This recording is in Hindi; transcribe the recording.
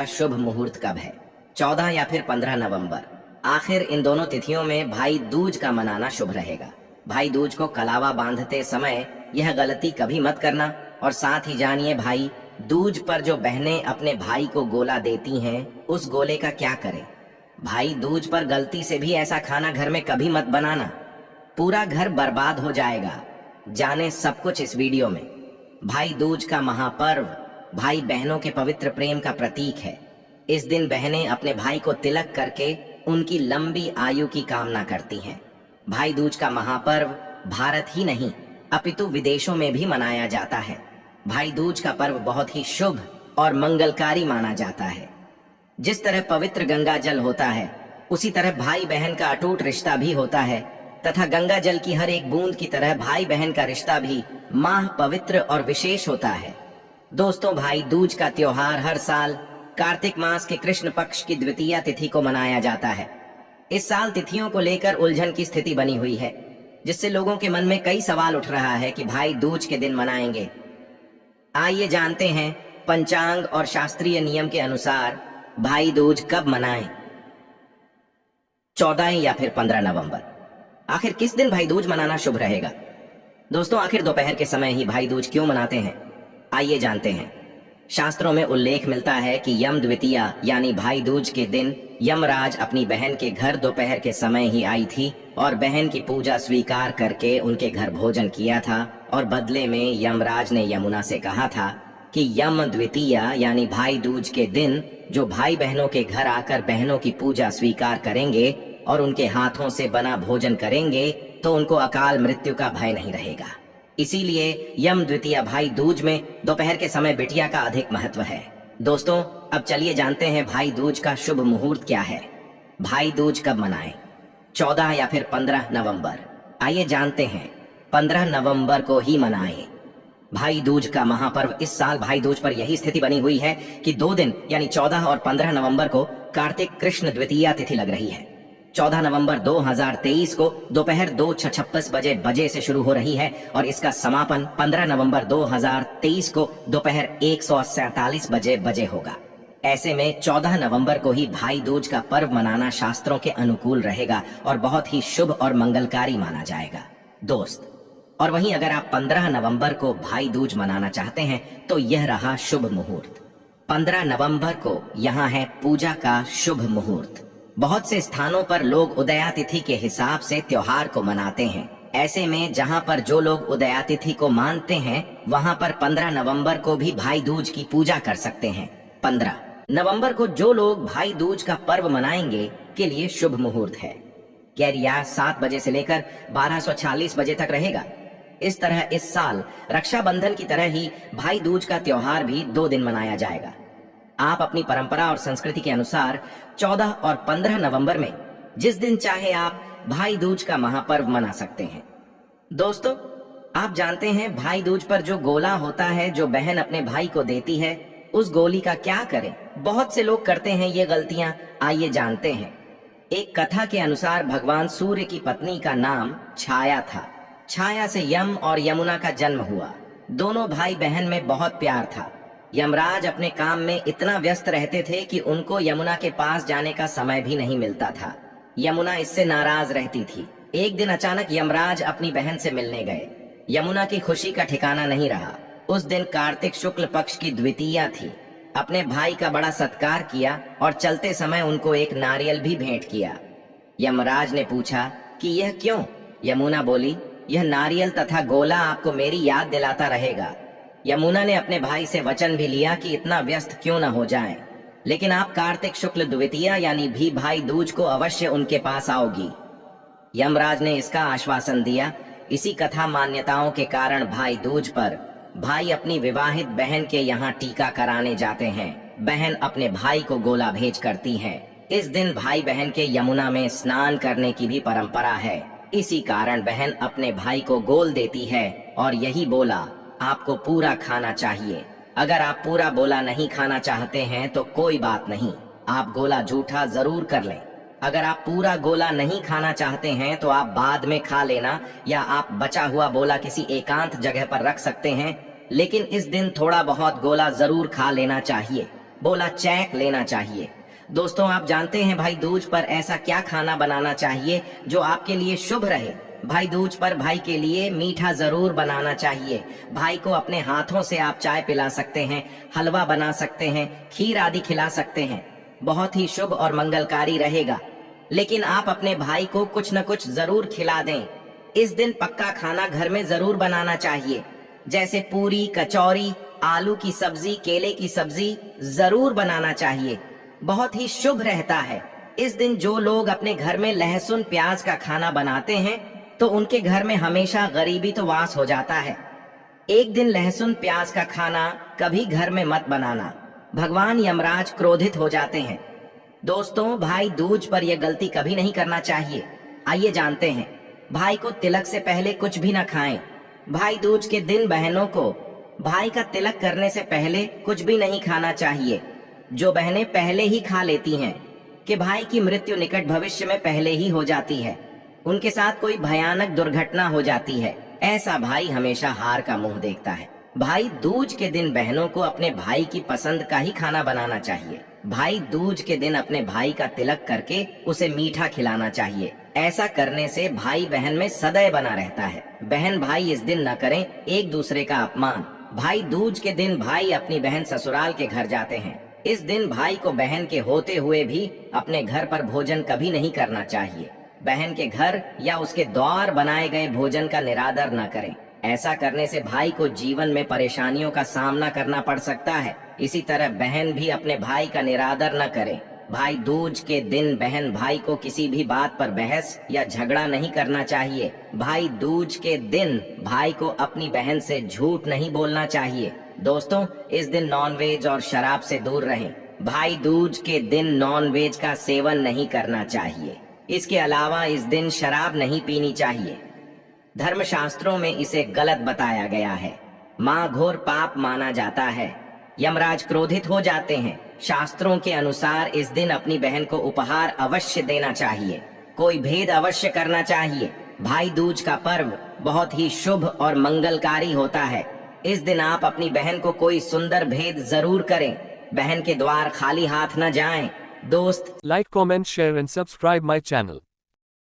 शुभ मुहूर्त कब है? 14 या फिर 15 नवंबर। आखिर इन दोनों तिथियों में भाई दूज का मनाना शुभ रहेगा। भाई दूज को कलावा बांधते समय यह गलती कभी मत करना। और साथ ही जानिए भाई दूज पर जो बहनें अपने भाई को गोला देती हैं, उस गोले का क्या करें। भाई दूज पर गलती से भी ऐसा खाना घर में कभी मत बनाना, पूरा घर बर्बाद हो जाएगा। जाने सब कुछ इस वीडियो में। भाई दूज का महापर्व भाई बहनों के पवित्र प्रेम का प्रतीक है। इस दिन बहनें अपने भाई को तिलक करके उनकी लंबी आयु की कामना करती हैं। भाई दूज का महापर्व भारत ही नहीं अपितु विदेशों में भी मनाया जाता है। भाई दूज का पर्व बहुत ही शुभ और मंगलकारी माना जाता है। जिस तरह पवित्र गंगा जल होता है, उसी तरह भाई बहन का अटूट रिश्ता भी होता है तथा गंगा जल की हर एक बूंद की तरह भाई बहन का रिश्ता भी माह पवित्र और विशेष होता है। दोस्तों, भाई दूज का त्योहार हर साल कार्तिक मास के कृष्ण पक्ष की द्वितीया तिथि को मनाया जाता है। इस साल तिथियों को लेकर उलझन की स्थिति बनी हुई है, जिससे लोगों के मन में कई सवाल उठ रहा है कि भाई दूज के दिन मनाएंगे। आइए जानते हैं पंचांग और शास्त्रीय नियम के अनुसार भाई दूज कब मनाएं। 14 या फिर 15 नवंबर। आखिर किस दिन भाई दूज मनाना शुभ रहेगा? दोस्तों, आखिर दोपहर के समय ही भाई दूज क्यों मनाते हैं? आइए जानते हैं। शास्त्रों में उल्लेख मिलता है कि यम द्वितीया यानी भाई दूज के दिन यमराज अपनी बहन के घर दोपहर के समय ही आई थी और बहन की पूजा स्वीकार करके उनके घर भोजन किया था। और बदले में यमराज ने यमुना से कहा था कि यम द्वितीया यानी भाई दूज के दिन जो भाई बहनों के घर आकर बहनों की पूजा स्वीकार करेंगे और उनके हाथों से बना भोजन करेंगे तो उनको अकाल मृत्यु का भय नहीं रहेगा। इसीलिए यम द्वितीया भाई दूज में दोपहर के समय बिटिया का अधिक महत्व है। दोस्तों, अब चलिए जानते हैं भाई दूज का शुभ मुहूर्त क्या है। भाई दूज कब मनाएं? 14 या फिर 15 नवंबर। आइए जानते हैं। 15 नवंबर को ही मनाएं। भाई दूज का महापर्व इस साल भाई दूज पर यही स्थिति बनी हुई है कि 2 दिन यानी 14 और 15 नवंबर को कार्तिक कृष्ण द्वितीया तिथि लग रही है। 14 नवंबर 2023 को दोपहर 2:56 बजे से शुरू हो रही है और इसका समापन 15 नवंबर 2023 को दोपहर 1:47 बजे होगा। ऐसे में 14 नवंबर को ही भाई दूज का पर्व मनाना शास्त्रों के अनुकूल रहेगा और बहुत ही शुभ और मंगलकारी माना जाएगा दोस्त। और वहीं अगर आप 15 नवंबर को भाई दूज मनाना चाहते हैं तो यह रहा शुभ मुहूर्त। 15 नवंबर को यहाँ है पूजा का शुभ मुहूर्त। बहुत से स्थानों पर लोग उदयातिथि के हिसाब से त्योहार को मनाते हैं। ऐसे में जहां पर जो लोग उदयातिथि को मानते हैं वहां पर 15 नवंबर को भी भाई दूज की पूजा कर सकते हैं। 15 नवंबर को जो लोग भाई दूज का पर्व मनाएंगे के लिए शुभ मुहूर्त है। गैरिया 7 बजे से लेकर 12:46 बजे तक रहेगा। इस तरह इस साल रक्षाबंधन की तरह ही भाई दूज का त्योहार भी 2 दिन मनाया जाएगा। आप अपनी परंपरा और संस्कृति के अनुसार 14 और 15 नवंबर में जिस दिन चाहे आप भाई दूज का महापर्व मना सकते हैं। दोस्तों, आप जानते हैं भाई दूज पर जो गोला होता है जो बहन अपने भाई को देती है, उस गोली का क्या करें? बहुत से लोग करते हैं ये गलतियां। आइए जानते हैं। एक कथा के अनुसार भगवान सूर्य की पत्नी का नाम छाया था। छाया से यम और यमुना का जन्म हुआ। दोनों भाई बहन में बहुत प्यार था। यमराज अपने काम में इतना व्यस्त रहते थे कि उनको यमुना के पास जाने का समय भी नहीं मिलता था। यमुना इससे नाराज रहती थी। एक दिन अचानक यमराज अपनी बहन से मिलने गए। यमुना की खुशी का ठिकाना नहीं रहा। उस दिन कार्तिक शुक्ल पक्ष की द्वितीया थी। अपने भाई का बड़ा सत्कार किया और चलते समय उनको एक नारियल भी भेंट किया। यमराज ने पूछा कि यह क्यों? यमुना बोली, यह नारियल तथा गोला आपको मेरी याद दिलाता रहेगा। यमुना ने अपने भाई से वचन भी लिया कि इतना व्यस्त क्यों न हो जाएं, लेकिन आप कार्तिक शुक्ल द्वितीया यानी भी भाई दूज को अवश्य उनके पास आओगी। यमराज ने इसका आश्वासन दिया। इसी कथा मान्यताओं के कारण भाई दूज पर भाई अपनी विवाहित बहन के यहाँ टीका कराने जाते हैं। बहन अपने भाई को गोला भेज करती है। इस दिन भाई बहन के यमुना में स्नान करने की भी परंपरा है। इसी कारण बहन अपने भाई को गोल देती है और यही बोला आपको पूरा खाना चाहिए। अगर आप पूरा बोला नहीं खाना चाहते हैं तो कोई बात नहीं, आप गोला जूठा जरूर कर लें। अगर आप पूरा गोला नहीं खाना चाहते हैं तो आप बाद में खा लेना या आप बचा हुआ गोला किसी एकांत जगह पर रख सकते हैं, लेकिन इस दिन थोड़ा बहुत गोला जरूर खा लेना चाहिए। बोला चैक लेना चाहिए। दोस्तों आप जानते हैं भाई दूज पर ऐसा क्या खाना बनाना चाहिए जो आपके लिए शुभ रहे। भाई दूज पर भाई के लिए मीठा जरूर बनाना चाहिए। भाई को अपने हाथों से आप चाय पिला सकते हैं, हलवा बना सकते हैं, खीर आदि खिला सकते हैं। बहुत ही शुभ और मंगलकारी रहेगा। लेकिन आप अपने भाई को कुछ न कुछ जरूर खिला दें। इस दिन पक्का खाना घर में जरूर बनाना चाहिए, जैसे पूरी, कचौरी, आलू की सब्जी, केले की सब्जी जरूर बनाना चाहिए। बहुत ही शुभ रहता है। इस दिन जो लोग अपने घर में लहसुन प्याज का खाना बनाते हैं तो उनके घर में हमेशा गरीबी तो वास हो जाता है। एक दिन लहसुन प्याज का खाना कभी घर में मत बनाना, भगवान यमराज क्रोधित हो जाते हैं। दोस्तों भाई दूज पर यह गलती कभी नहीं करना चाहिए। आइए जानते हैं। भाई को तिलक से पहले कुछ भी न खाएं। भाई दूज के दिन बहनों को भाई का तिलक करने से पहले कुछ भी नहीं खाना चाहिए। जो बहनें पहले ही खा लेती हैं कि भाई की मृत्यु निकट भविष्य में पहले ही हो जाती है, उनके साथ कोई भयानक दुर्घटना हो जाती है। ऐसा भाई हमेशा हार का मुंह देखता है। भाई दूज के दिन बहनों को अपने भाई की पसंद का ही खाना बनाना चाहिए। भाई दूज के दिन अपने भाई का तिलक करके उसे मीठा खिलाना चाहिए। ऐसा करने से भाई बहन में सदैव बना रहता है। बहन भाई इस दिन न करें एक दूसरे का अपमान। भाई दूज के दिन भाई अपनी बहन ससुराल के घर जाते हैं। इस दिन भाई को बहन के होते हुए भी अपने घर पर भोजन कभी नहीं करना चाहिए। बहन के घर या उसके द्वार बनाए गए भोजन का निरादर न करें। ऐसा करने से भाई को जीवन में परेशानियों का सामना करना पड़ सकता है। इसी तरह बहन भी अपने भाई का निरादर न करे। भाई दूज के दिन बहन भाई को किसी भी बात पर बहस या झगड़ा नहीं करना चाहिए। भाई दूज के दिन भाई को अपनी बहन से झूठ नहीं बोलना चाहिए। दोस्तों इस दिन नॉनवेज और शराब से दूर रहें। भाई दूज के दिन नॉनवेज का सेवन नहीं करना चाहिए। इसके अलावा इस दिन शराब नहीं पीनी चाहिए। धर्मशास्त्रों में इसे गलत बताया गया है। मां घोर पाप माना जाता है। यमराज क्रोधित हो जाते हैं। शास्त्रों के अनुसार इस दिन अपनी बहन को उपहार अवश्य देना चाहिए, कोई भेद अवश्य करना चाहिए। भाई दूज का पर्व बहुत ही शुभ और मंगलकारी होता है। इस दिन आप अपनी बहन को कोई सुंदर भेद जरूर करें। बहन के द्वार खाली हाथ न जाएं। दोस्त Like, comment, share and subscribe my channel.